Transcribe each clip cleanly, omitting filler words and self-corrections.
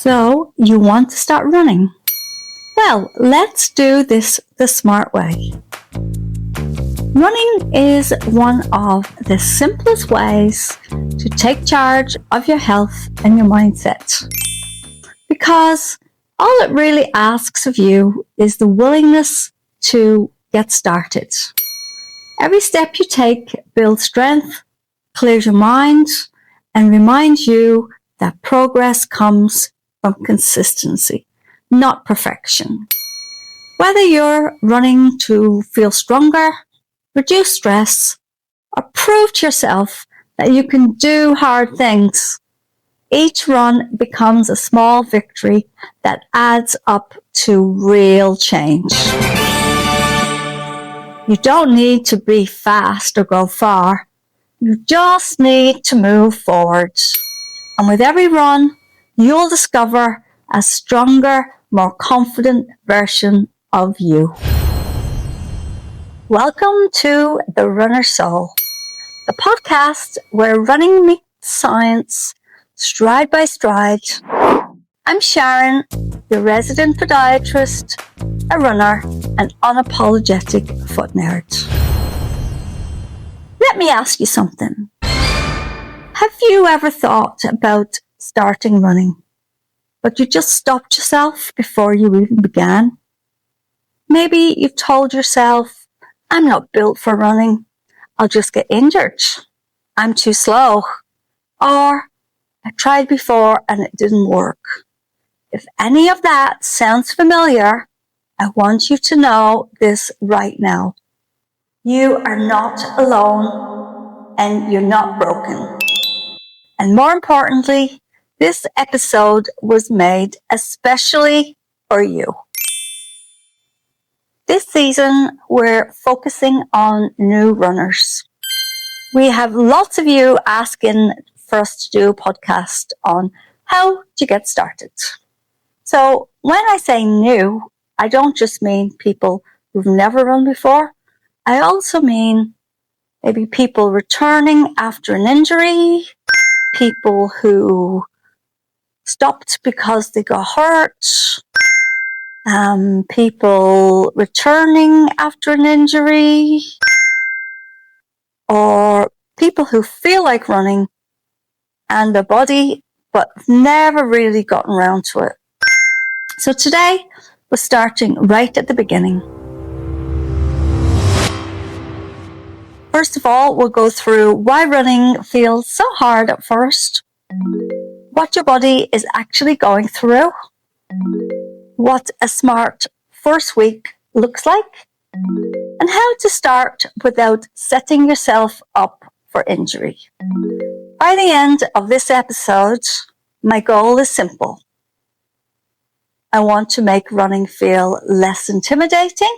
So, you want to start running? Well, let's do this the smart way. Running is one of the simplest ways to take charge of your health and your mindset. Because all it really asks of you is the willingness to get started. Every step you take builds strength, clears your mind, and reminds you that progress comes from consistency, not perfection. Whether you're running to feel stronger, reduce stress, or prove to yourself that you can do hard things, each run becomes a small victory that adds up to real change. You don't need to be fast or go far. You just need to move forward. And with every run, you'll discover a stronger, more confident version of you. Welcome to The Runner Soul, the podcast where running meets science, stride by stride. I'm Sharon, your resident podiatrist, a runner, and unapologetic foot nerd. Let me ask you something. Have you ever thought about starting running, but you just stopped yourself before you even began? Maybe you've told yourself, I'm not built for running. I'll just get injured. I'm too slow. Or, I tried before and it didn't work. If any of that sounds familiar, I want you to know this right now. You are not alone and you're not broken. And more importantly, this episode was made especially for you. This season, we're focusing on new runners. We have lots of you asking for us to do a podcast on how to get started. So when I say new, I don't just mean people who've never run before. I also mean maybe people returning after an injury, people who stopped because they got hurt, people returning after an injury, or people who feel like running and their body, but never really gotten around to it. So today, we're starting right at the beginning. First of all, we'll go through why running feels so hard at first, what your body is actually going through, what a smart first week looks like, and how to start without setting yourself up for injury. By the end of this episode, my goal is simple. I want to make running feel less intimidating,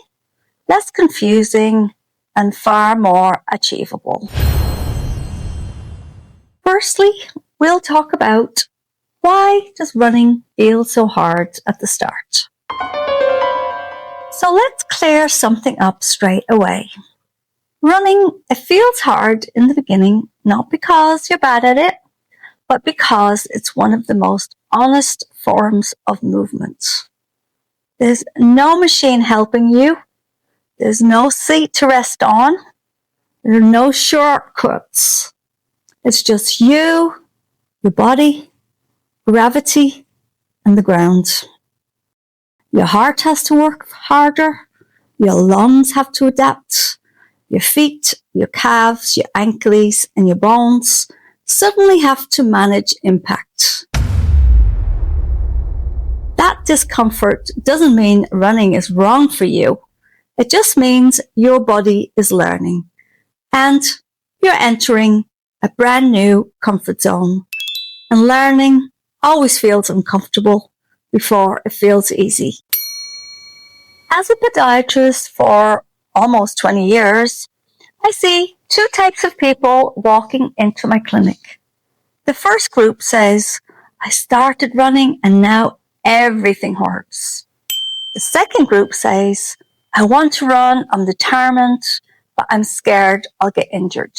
less confusing, and far more achievable. Firstly, we'll talk about why does running feel so hard at the start? So let's clear something up straight away. Running, it feels hard in the beginning, not because you're bad at it, but because it's one of the most honest forms of movement. There's no machine helping you. There's no seat to rest on. There are no shortcuts. It's just you, your body, gravity, and the ground. Your heart has to work harder. Your lungs have to adapt. Your feet, your calves, your ankles, and your bones suddenly have to manage impact. That discomfort doesn't mean running is wrong for you. It just means your body is learning and you're entering a brand new comfort zone. And learning always feels uncomfortable before it feels easy. As a podiatrist for almost 20 years, I see two types of people walking into my clinic. The first group says, I started running and now everything hurts. The second group says, I want to run, I'm determined, but I'm scared I'll get injured.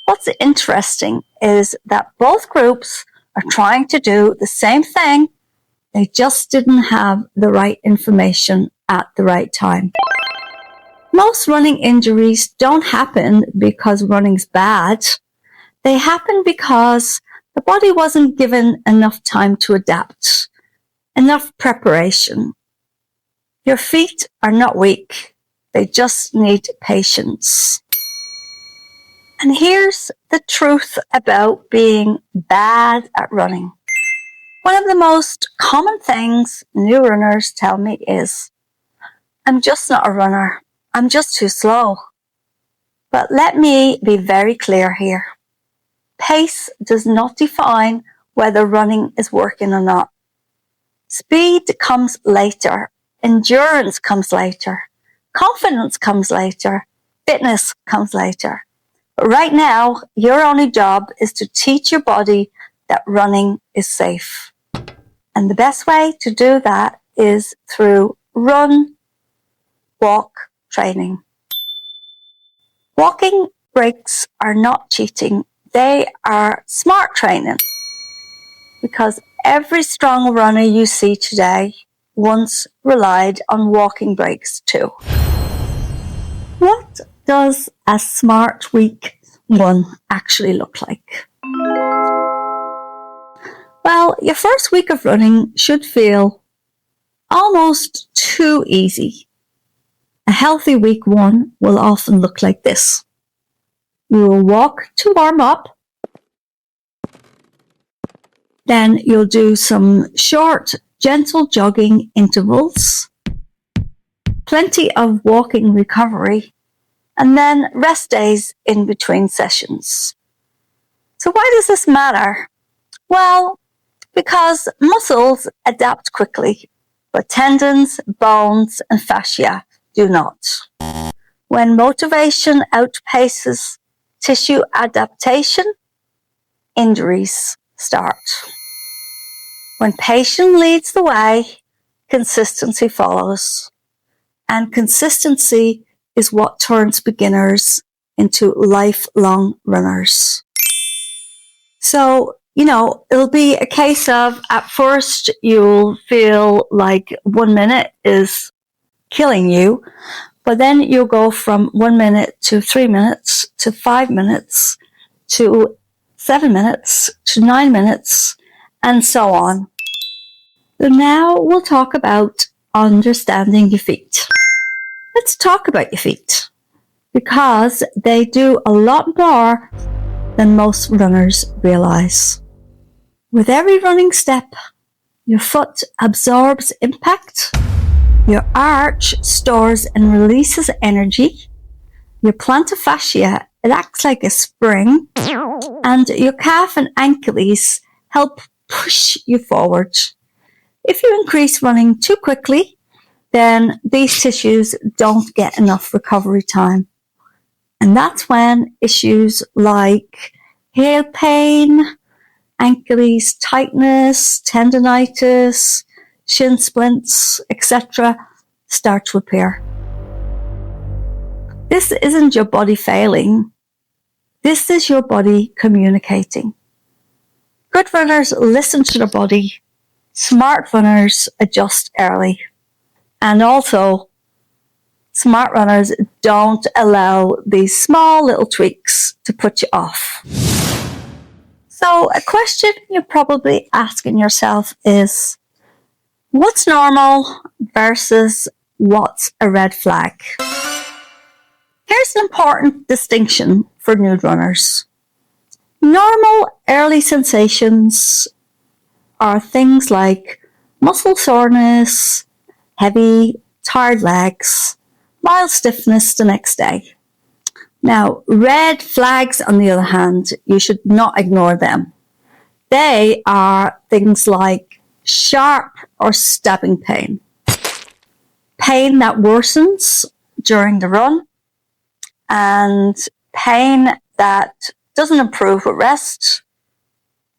What's interesting is that both groups are trying to do the same thing They just didn't have the right information at the right time. Most running injuries don't happen because running's bad. They happen because the body wasn't given enough time to adapt, enough preparation. Your feet are not weak. They just need patience. And here's the truth about being bad at running. One of the most common things new runners tell me is, I'm just not a runner. I'm just too slow. But let me be very clear here. Pace does not define whether running is working or not. Speed comes later. Endurance comes later. Confidence comes later. Fitness comes later. But right now, your only job is to teach your body that running is safe. And the best way to do that is through run, walk training. Walking breaks are not cheating. They are smart training. Because every strong runner you see today once relied on walking breaks too. What does a smart week 1 actually look like? Well, your first week of running should feel almost too easy. A healthy week 1 will often look like this. You will walk to warm up. Then you'll do some short, gentle jogging intervals, plenty of walking recovery, and then rest days in between sessions. So why does this matter? Well, because muscles adapt quickly, but tendons, bones, and fascia do not. When motivation outpaces tissue adaptation, injuries start. When patience leads the way, consistency follows. And consistency is what turns beginners into lifelong runners. So, it'll be a case of at first you'll feel like 1 minute is killing you, but then you'll go from 1 minute to 3 minutes to 5 minutes to 7 minutes to 9 minutes and so on. So now we'll talk about understanding your feet. Let's talk about your feet because they do a lot more than most runners realize. With every running step, your foot absorbs impact, your arch stores and releases energy, your plantar fascia, it acts like a spring, and your calf and ankles help push you forward. If you increase running too quickly, then these tissues don't get enough recovery time. And that's when issues like heel pain, ankles tightness, tendinitis, shin splints, etc. start to appear. This isn't your body failing. This is your body communicating. Good runners listen to their body. Smart runners adjust early. And also, smart runners don't allow these small little tweaks to put you off. So a question you're probably asking yourself is, what's normal versus what's a red flag? Here's an important distinction for new runners. Normal early sensations are things like muscle soreness, heavy, tired legs, mild stiffness the next day. Now, red flags, on the other hand, you should not ignore them. They are things like sharp or stabbing pain, pain that worsens during the run, and pain that doesn't improve with rest,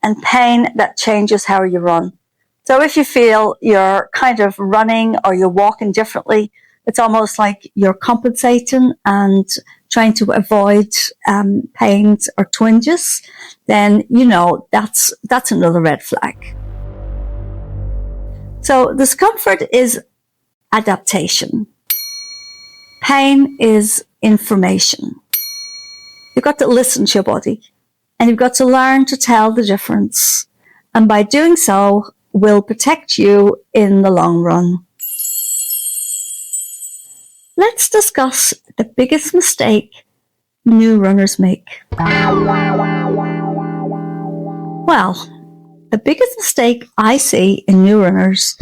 and pain that changes how you run. So if you feel you're kind of running or you're walking differently, it's almost like you're compensating and trying to avoid pains or twinges, then that's another red flag. So discomfort is adaptation. Pain is information. You've got to listen to your body, and you've got to learn to tell the difference. And by doing so, will protect you in the long run. Let's discuss the biggest mistake new runners make. Well, the biggest mistake I see in new runners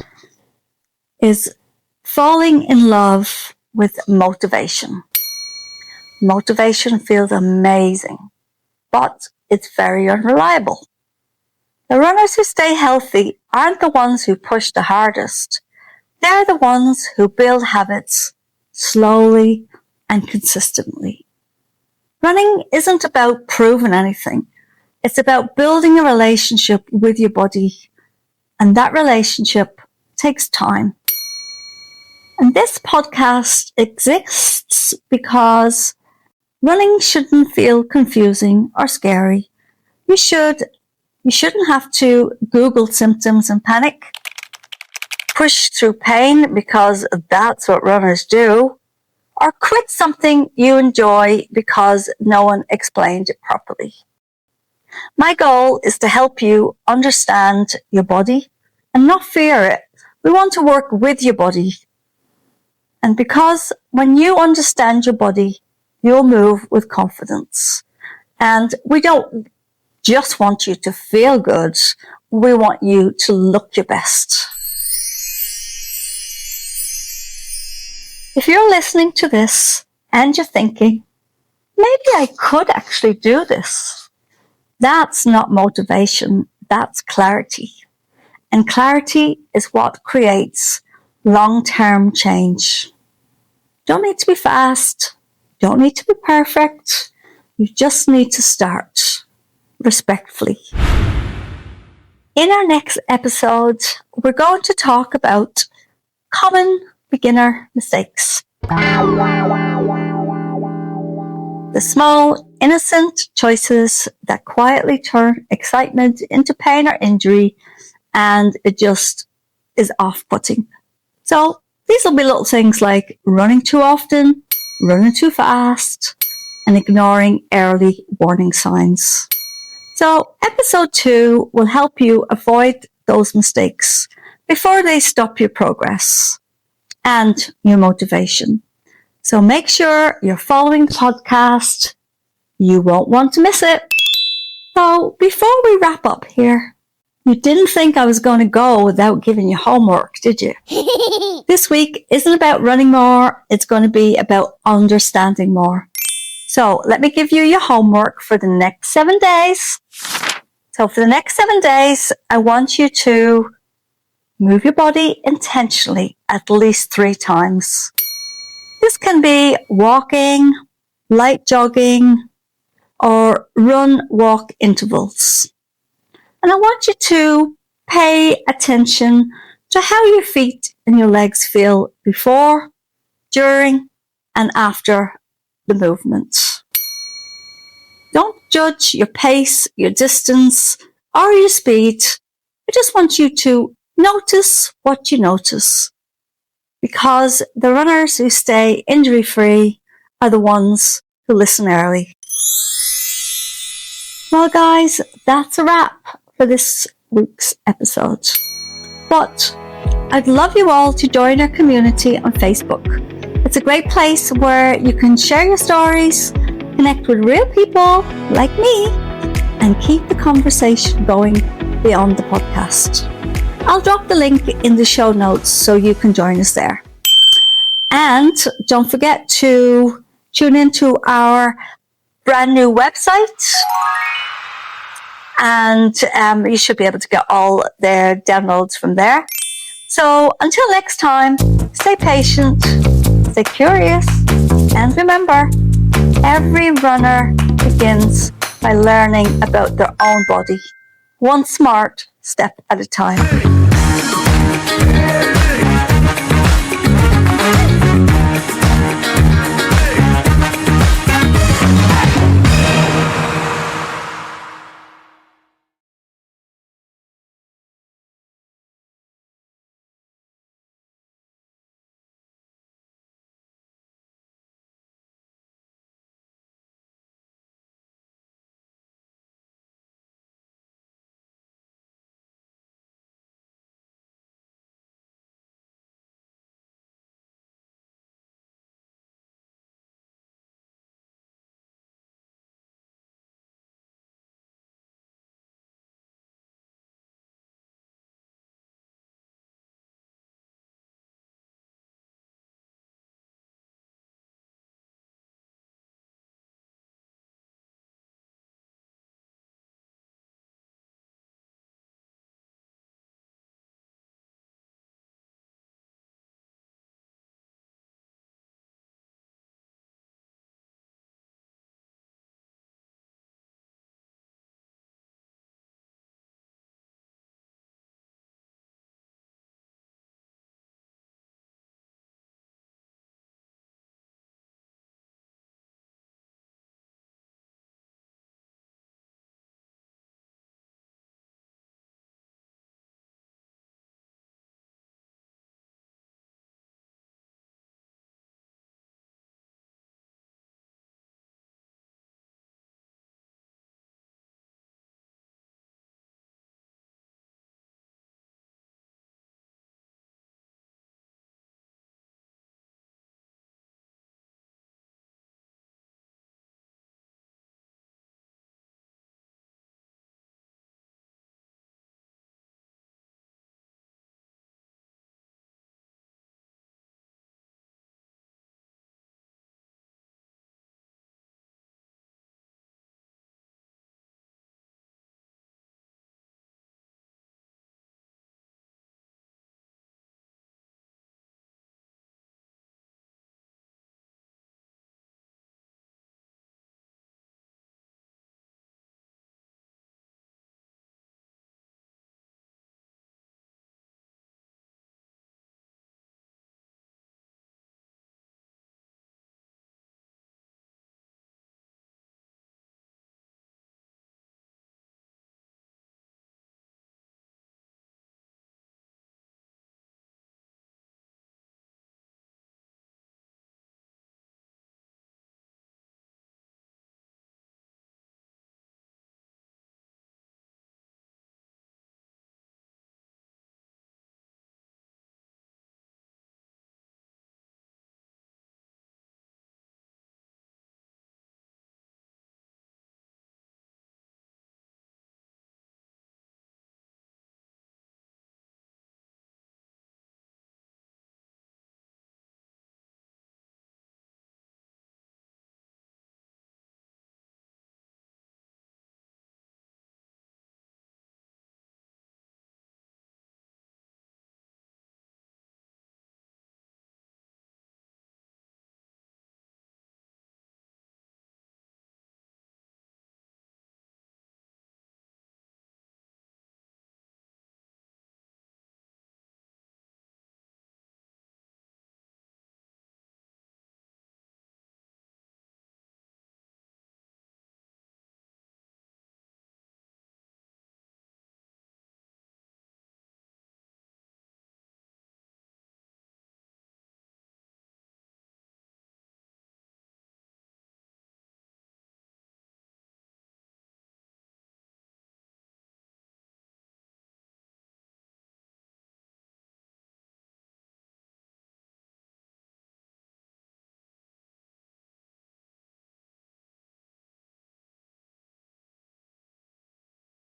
is falling in love with motivation. Motivation feels amazing, but it's very unreliable. The runners who stay healthy aren't the ones who push the hardest. They're the ones who build habits slowly and consistently. Running isn't about proving anything. It's about building a relationship with your body, and that relationship takes time. And this podcast exists because running shouldn't feel confusing or scary. You shouldn't have to Google symptoms and panic, push through pain because that's what runners do, or quit something you enjoy because no one explained it properly. My goal is to help you understand your body and not fear it. We want to work with your body. And because when you understand your body, you'll move with confidence. And we don't just want you to feel good. We want you to look your best. If you're listening to this and you're thinking, maybe I could actually do this, that's not motivation, that's clarity. And clarity is what creates long-term change. Don't need to be fast, don't need to be perfect, you just need to start respectfully. In our next episode, we're going to talk about common beginner mistakes. The small, innocent choices that quietly turn excitement into pain or injury, and it just is off-putting. So these will be little things like running too often, running too fast, and ignoring early warning signs. So episode 2 will help you avoid those mistakes before they stop your progress and your motivation. So make sure you're following the podcast. You won't want to miss it. So before we wrap up here, you didn't think I was going to go without giving you homework, did you? This week isn't about running more. It's going to be about understanding more. So let me give you your homework for the next 7 days. So for the next 7 days, I want you to move your body intentionally at least 3 times. This can be walking, light jogging, or run-walk intervals. And I want you to pay attention to how your feet and your legs feel before, during, and after the movement. Don't judge your pace, your distance, or your speed. I just want you to notice what you notice, because the runners who stay injury-free are the ones who listen early. Well, guys, that's a wrap for this week's episode. But I'd love you all to join our community on Facebook. It's a great place where you can share your stories, connect with real people like me, and keep the conversation going beyond the podcast. I'll drop the link in the show notes so you can join us there. And don't forget to tune into our brand new website. And you should be able to get all their downloads from there. So until next time, stay patient, stay curious, and remember, every runner begins by learning about their own body, one smart step at a time.